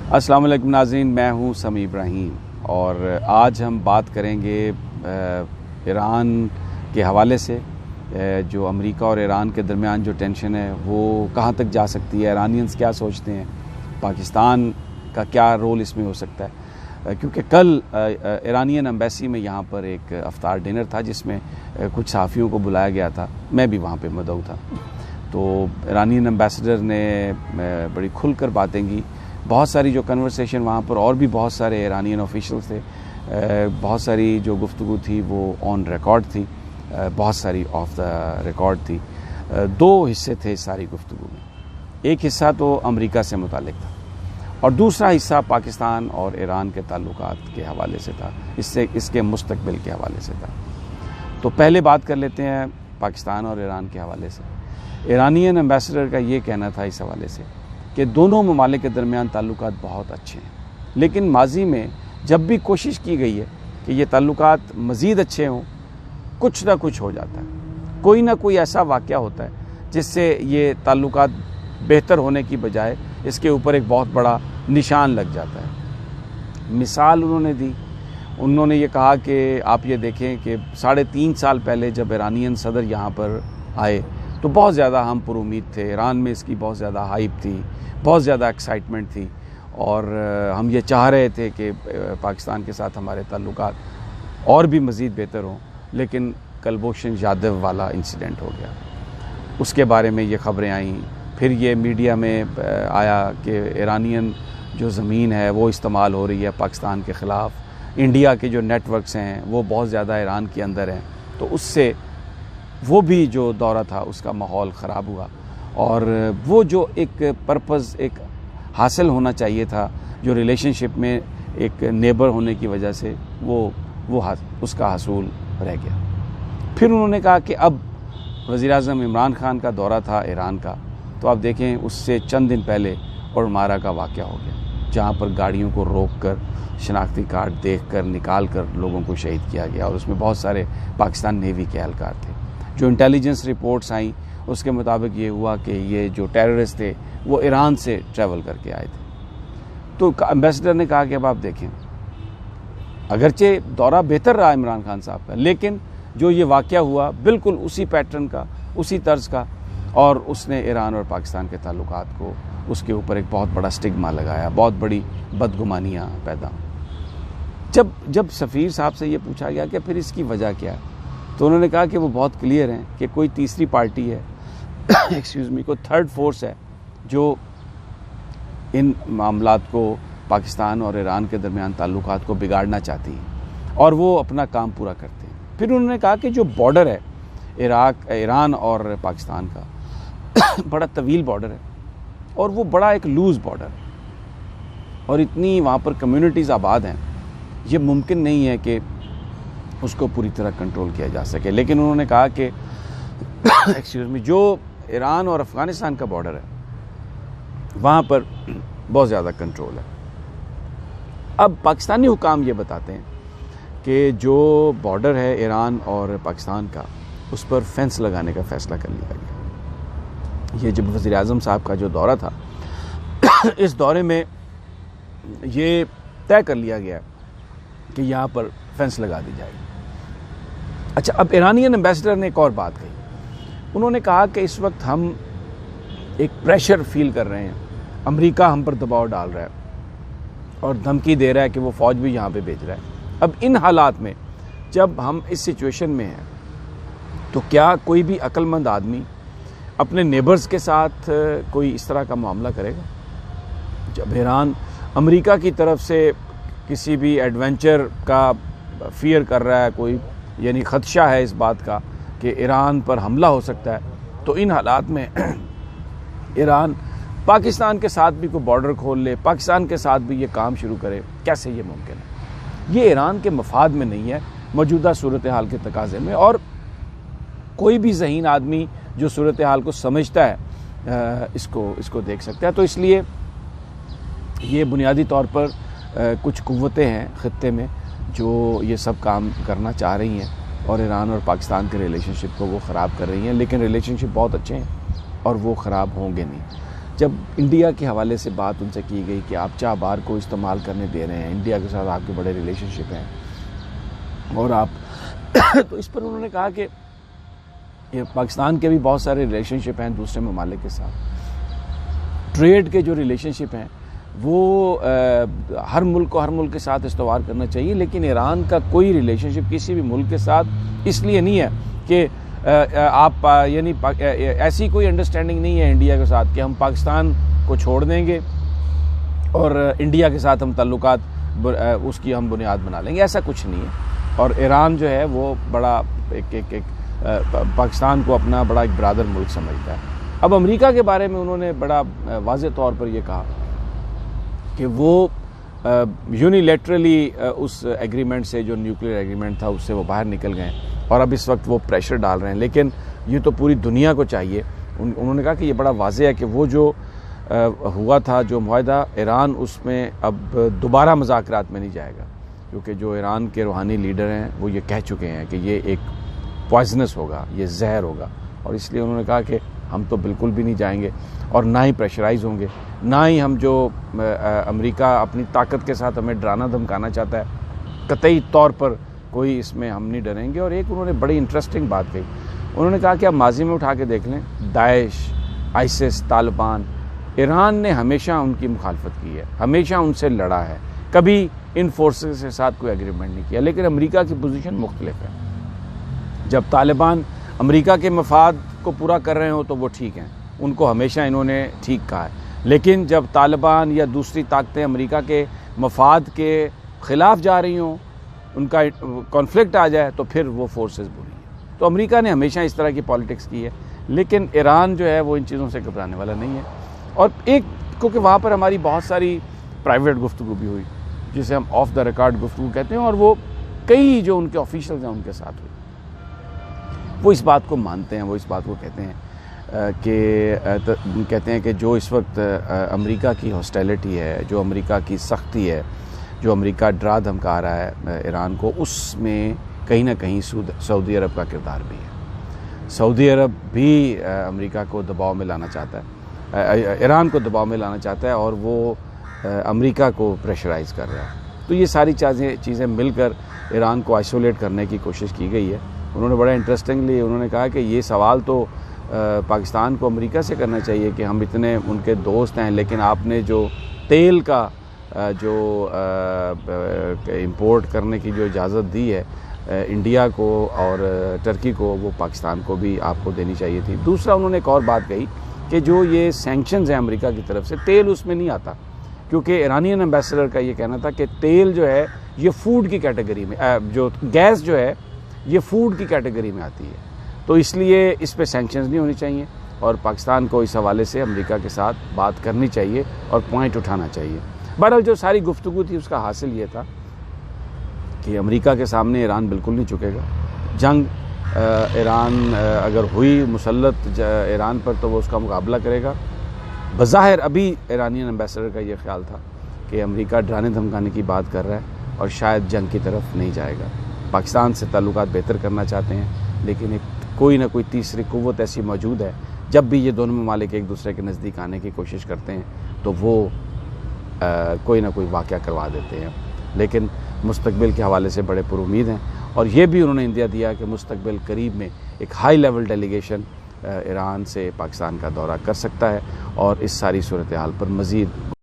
अस्सलाम वालेकुम नाज़रीन, मैं हूं समी इब्राहिम और आज हम बात करेंगे ईरान के हवाले से। जो अमेरिका और ईरान के दरमियान जो टेंशन है वो कहां तक जा सकती है, ईरानियंस क्या सोचते हैं, पाकिस्तान का क्या रोल इसमें हो सकता है। क्योंकि कल ईरानियन एम्बेसी में यहाँ पर एक अफ्तार डिनर था जिसमें कुछ सहाफ़ियों को बुलाया गया था, मैं भी वहाँ पे मौजूद था। तो ईरानियन एम्बेसडर ने बड़ी खुलकर बातें की। बहुत सारी जो कन्वर्सेशन वहाँ पर, और भी बहुत सारे ईरानियन ऑफिशियल्स थे, बहुत सारी जो गुफ्तगू थी वो ऑन रिकॉर्ड थी, बहुत सारी ऑफ द रिकॉर्ड थी। दो हिस्से थे इस सारी गुफ्तगू में। एक हिस्सा तो अमेरिका से मुतालिक था और दूसरा हिस्सा पाकिस्तान और ईरान के ताल्लुकात के हवाले से था, इसके मुस्तकबिल के हवाले से था। तो पहले बात कर लेते हैं पाकिस्तान और ईरान के हवाले से। ईरानियन एम्बेसडर का ये कहना था इस हवाले से कि दोनों ममालिक के दरमियान ताल्लुकात बहुत अच्छे हैं, लेकिन माजी में जब भी कोशिश की गई है कि ये ताल्लुकात मज़ीद अच्छे हों, कुछ ना कुछ हो जाता है, कोई ना कोई ऐसा वाक़या होता है जिससे ये ताल्लुकात बेहतर होने की बजाय इसके ऊपर एक बहुत बड़ा निशान लग जाता है। मिसाल उन्होंने दी, उन्होंने ये कहा कि आप ये देखें कि 3.5 साल पहले जब ईरानियन सदर यहाँ पर आए तो बहुत ज़्यादा हम पुरुमीद थे, ईरान में इसकी बहुत ज़्यादा हाइप थी, बहुत ज़्यादा एक्साइटमेंट थी और हम ये चाह रहे थे कि पाकिस्तान के साथ हमारे ताल्लुकात और भी मज़ीद बेहतर हों। लेकिन कुलभूषण जाधव वाला इंसिडेंट हो गया, उसके बारे में ये ख़बरें आईं, फिर ये मीडिया में आया कि ईरानियन जो ज़मीन है वो इस्तेमाल हो रही है पाकिस्तान के ख़िलाफ़, इंडिया के जो नेटवर्क्स हैं वो बहुत ज़्यादा ईरान के अंदर हैं। तो उससे वो भी जो दौरा था उसका माहौल ख़राब हुआ और वो जो एक पर्पज़ एक हासिल होना चाहिए था, जो रिलेशनशिप में एक नेबर होने की वजह से वो उसका हासूल रह गया। फिर उन्होंने कहा कि अब वज़ीर-ए-आज़म इमरान खान का दौरा था ईरान का, तो आप देखें उससे चंद दिन पहले ओमारा का वाक़या हो गया, जहाँ पर गाड़ियों को रोक कर शनाख्ती कार्ड देख कर निकाल कर लोगों को शहीद किया गया और उसमें बहुत सारे पाकिस्तान नेवी के एहलकार थे। जो इंटेलिजेंस रिपोर्ट्स आई उसके मुताबिक ये हुआ कि ये जो टेररिस्ट थे वो ईरान से ट्रैवल करके आए थे। तो एम्बेसडर ने कहा कि अब आप देखें, अगरचे दौरा बेहतर रहा इमरान खान साहब का, लेकिन जो ये वाक़या हुआ बिल्कुल उसी पैटर्न का, उसी तर्ज का, और उसने ईरान और पाकिस्तान के ताल्लुकात को, उसके ऊपर एक बहुत बड़ा स्टिग्मा लगाया, बहुत बड़ी बदगुमानियाँ पैदा। जब सफ़ीर साहब से ये पूछा गया कि फिर इसकी वजह क्या है, तो उन्होंने कहा कि वो बहुत क्लियर हैं कि कोई तीसरी पार्टी है एक्सक्यूज़ मी, कोई थर्ड फोर्स है जो इन मामलात को, पाकिस्तान और ईरान के दरमियान ताल्लुकात को बिगाड़ना चाहती है और वो अपना काम पूरा करते हैं। फिर उन्होंने कहा कि जो बॉर्डर है ईरान और पाकिस्तान का बड़ा तवील बॉर्डर है और वो बड़ा एक लूज़ बॉर्डर है और इतनी वहाँ पर कम्युनिटीज़ आबाद हैं, ये मुमकिन नहीं है कि उसको पूरी तरह कंट्रोल किया जा सके। लेकिन उन्होंने कहा कि एक्सक्यूज़ मी, जो ईरान और अफ़गानिस्तान का बॉर्डर है वहाँ पर बहुत ज़्यादा कंट्रोल है। अब पाकिस्तानी हुकाम ये बताते हैं कि जो बॉर्डर है ईरान और पाकिस्तान का, उस पर फेंस लगाने का फ़ैसला कर लिया गया। ये जब वज़ीर-ए-आज़म साहब का जो दौरा था इस दौरे में ये तय कर लिया गया कि यहाँ पर फेंस लगा दी जाएगी। अच्छा, अब ईरानियन एम्बेसडर ने एक और बात कही, उन्होंने कहा कि इस वक्त हम एक प्रेशर फील कर रहे हैं, अमेरिका हम पर दबाव डाल रहा है और धमकी दे रहा है कि वो फ़ौज भी यहाँ पे भेज रहा है। अब इन हालात में जब हम इस सिचुएशन में हैं तो क्या कोई भी अक्लमंद आदमी अपने नेबर्स के साथ कोई इस तरह का मामला करेगा? जब ईरान अमेरिका की तरफ से किसी भी एडवेंचर का फियर कर रहा है, कोई यानी ख़दशा है इस बात का कि ईरान पर हमला हो सकता है, तो इन हालात में ईरान पाकिस्तान के साथ भी कोई बॉर्डर खोल ले, पाकिस्तान के साथ भी ये काम शुरू करे, कैसे ये मुमकिन है? ये ईरान के मफाद में नहीं है मौजूदा सूरत हाल के तकाजे में, और कोई भी ज़हीन आदमी जो सूरत हाल को समझता है इसको देख सकता है। तो इसलिए ये बुनियादी तौर पर कुछ कुव्वतें हैं ख़ित्ते में जो ये सब काम करना चाह रही हैं और ईरान और पाकिस्तान के रिलेशनशिप को वो ख़राब कर रही हैं, लेकिन रिलेशनशिप बहुत अच्छे हैं और वो ख़राब होंगे नहीं। जब इंडिया के हवाले से बात उनसे की गई कि आप चाबहार को इस्तेमाल करने दे रहे हैं, इंडिया के साथ आपके बड़े रिलेशनशिप हैं और आप तो इस पर उन्होंने कहा कि ये पाकिस्तान के भी बहुत सारे रिलेशनशिप हैं दूसरे ममालिक के साथ। ट्रेड के जो रिलेशनशिप हैं वो हर मुल्क को हर मुल्क के साथ इस्तेमाल करना चाहिए, लेकिन ईरान का कोई रिलेशनशिप किसी भी मुल्क के साथ इसलिए नहीं है कि आप यानी ऐसी कोई अंडरस्टैंडिंग नहीं है इंडिया के साथ कि हम पाकिस्तान को छोड़ देंगे और इंडिया के साथ हम ताल्लुकात उसकी हम बुनियाद बना लेंगे, ऐसा कुछ नहीं है। और ईरान जो है वो बड़ा एक पाकिस्तान को अपना बड़ा एक ब्रादर मुल्क समझता है। अब अमेरिका के बारे में उन्होंने बड़ा वाज़ेह तौर पर यह कहा कि वो यूनिलैटरली उस एग्रीमेंट से, जो न्यूक्लियर एग्रीमेंट था, उससे वो बाहर निकल गए और अब इस वक्त वो प्रेशर डाल रहे हैं, लेकिन ये तो पूरी दुनिया को चाहिए। उन्होंने कहा कि ये बड़ा वाज़ेह है कि वो जो हुआ था जो मुआहदा, ईरान उसमें अब दोबारा मुज़ाकरात में नहीं जाएगा, क्योंकि जो ईरान के रूहानी लीडर हैं वो ये कह चुके हैं कि ये एक पॉइजनस होगा, ये जहर होगा, और इसलिए उन्होंने कहा कि हम तो बिल्कुल भी नहीं जाएंगे और ना ही प्रेशराइज़ होंगे, ना ही हम जो अमेरिका अपनी ताकत के साथ हमें डराना धमकाना चाहता है, कतई तौर पर कोई इसमें हम नहीं डरेंगे। और एक उन्होंने बड़ी इंटरेस्टिंग बात कही, उन्होंने कहा कि आप माजी में उठा के देख लें, दाइश, आइसिस, तालिबान, ईरान ने हमेशा उनकी मुखालफत की है, हमेशा उनसे लड़ा है, कभी इन फोर्सेस के साथ कोई एग्रीमेंट नहीं किया। लेकिन अमेरिका की पोजीशन मुख्तलिफ है। जब तालिबान अमेरिका के मफाद को पूरा कर रहे हो तो वो ठीक हैं, उनको हमेशा इन्होंने ठीक कहा है, लेकिन जब तालिबान या दूसरी ताकतें अमेरिका के मफाद के ख़िलाफ़ जा रही हों, उनका कॉन्फ्लिक्ट आ जाए, तो फिर वो फोर्सेस बुरी हैं। तो अमेरिका ने हमेशा इस तरह की पॉलिटिक्स की है, लेकिन ईरान जो है वो इन चीज़ों से घबराने वाला नहीं है। और एक, क्योंकि वहाँ पर हमारी बहुत सारी प्राइवेट गुफ्तगू भी हुई, जिसे हम ऑफ द रिकॉर्ड गुफ्तगू कहते हैं, और वो कई जो उनके ऑफिशियल्स हैं उनके साथ हुई, वो इस बात को मानते हैं, वो इस बात को कहते हैं कि जो इस वक्त अमेरिका की हॉस्टिलिटी है, जो अमेरिका की सख्ती है, जो अमेरिका डरा धमका रहा है ईरान को, उसमें कहीं ना कहीं सऊदी अरब का किरदार भी है। सऊदी अरब भी अमेरिका को दबाव में लाना चाहता है, ईरान को दबाव में लाना चाहता है, और वो अमेरिका को प्रेशराइज़ कर रहा है। तो ये सारी चीज़ें मिलकर ईरान को आइसोलेट करने की कोशिश की गई है। उन्होंने बड़ा इंटरेस्टिंगली उन्होंने कहा कि ये सवाल तो पाकिस्तान को अमेरिका से करना चाहिए कि हम इतने उनके दोस्त हैं, लेकिन आपने जो तेल का जो इंपोर्ट करने की जो इजाज़त दी है इंडिया को और टर्की को, वो पाकिस्तान को भी आपको देनी चाहिए थी। दूसरा, उन्होंने एक और बात कही कि जो ये सैंक्शंस हैं अमेरिका की तरफ से, तेल उसमें नहीं आता, क्योंकि ईरानियन एम्बेसडर का ये कहना था कि तेल जो है ये फूड की कैटेगरी में, जो गैस जो है ये फूड की कैटेगरी में आती है, तो इसलिए इस पे सैंक्शंस नहीं होनी चाहिए, और पाकिस्तान को इस हवाले से अमेरिका के साथ बात करनी चाहिए और पॉइंट उठाना चाहिए। बहरहाल जो सारी गुफ्तगू थी उसका हासिल ये था कि अमेरिका के सामने ईरान बिल्कुल नहीं झुकेगा। जंग ईरान अगर हुई मुसल्लत ईरान पर, तो वो उसका मुकाबला करेगा। बज़ाहिर अभी ईरानियन एम्बेसडर का ये ख्याल था कि अमेरिका डराने धमकाने की बात कर रहा है और शायद जंग की तरफ नहीं जाएगा, पाकिस्तान से ताल्लुकात बेहतर करना चाहते हैं, लेकिन एक कोई ना कोई तीसरी कुव्वत ऐसी मौजूद है, जब भी ये दोनों ममालिक एक दूसरे के नज़दीक आने की कोशिश करते हैं तो वो कोई ना कोई वाक़या करवा देते हैं। लेकिन मुस्तकबिल के हवाले से बड़े पुरुमीद हैं, और ये भी उन्होंने इंदिया दिया कि मुस्तकबिल करीब में एक हाई लेवल डेलीगेशन ईरान से पाकिस्तान का दौरा कर सकता है और इस सारी सूरत हाल पर मज़ीद